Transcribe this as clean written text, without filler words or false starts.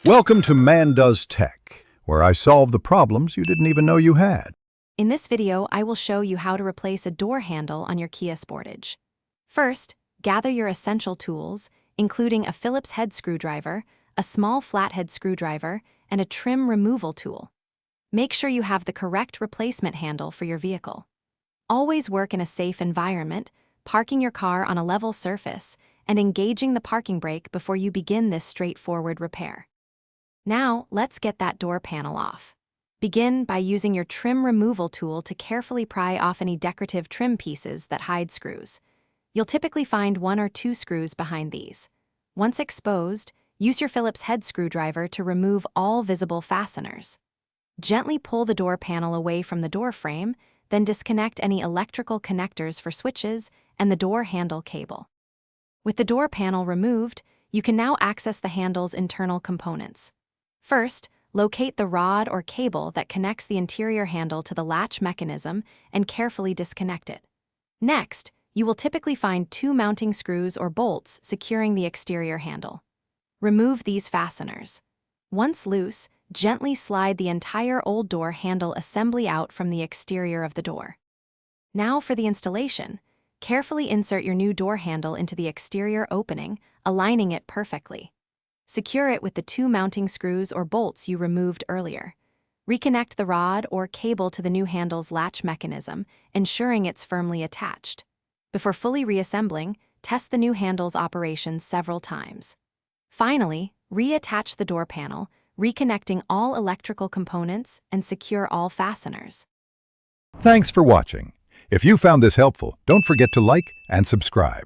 Welcome to Man Does Tech, where I solve the problems you didn't even know you had. In this video, I will show you how to replace a door handle on your Kia Sportage. First, gather your essential tools, including a Phillips head screwdriver, a small flathead screwdriver, and a trim removal tool. Make sure you have the correct replacement handle for your vehicle. Always work in a safe environment, parking your car on a level surface, and engaging the parking brake before you begin this straightforward repair. Now, let's get that door panel off. Begin by using your trim removal tool to carefully pry off any decorative trim pieces that hide screws. You'll typically find 1 or 2 screws behind these. Once exposed, use your Phillips head screwdriver to remove all visible fasteners. Gently pull the door panel away from the door frame, then disconnect any electrical connectors for switches and the door handle cable. With the door panel removed, you can now access the handle's internal components. First, locate the rod or cable that connects the interior handle to the latch mechanism and carefully disconnect it. Next, you will typically find 2 mounting screws or bolts securing the exterior handle. Remove these fasteners. Once loose, gently slide the entire old door handle assembly out from the exterior of the door. Now for the installation. Carefully insert your new door handle into the exterior opening, aligning it perfectly. Secure it with the 2 mounting screws or bolts you removed earlier. Reconnect the rod or cable to the new handle's latch mechanism, ensuring it's firmly attached. Before fully reassembling, test the new handle's operation several times. Finally, reattach the door panel, reconnecting all electrical components and secure all fasteners. Thanks for watching. If you found this helpful, don't forget to like and subscribe.